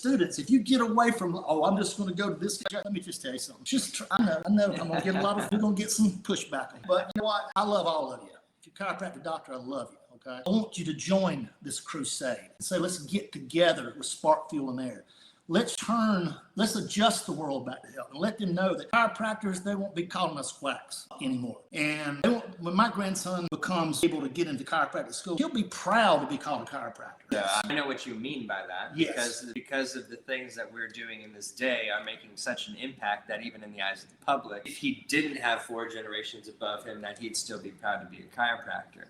students, if you get away from, oh, I'm just going to go to this, let me just tell you something. I know I'm going to get we're going to get some pushback. But you know what? I love all of you. If you're a chiropractic doctor, I love you. Okay. I want you to join this crusade. So let's get together with spark, fuel, and air. Let's adjust the world back to health and let them know that chiropractors, they won't be calling us quacks anymore. And when my grandson becomes able to get into chiropractic school, he'll be proud to be called a chiropractor. Yeah, I know what you mean by that. Yes. Because of the things that we're doing in this day are making such an impact that even in the eyes of the public, if he didn't have 4 generations above him, that he'd still be proud to be a chiropractor.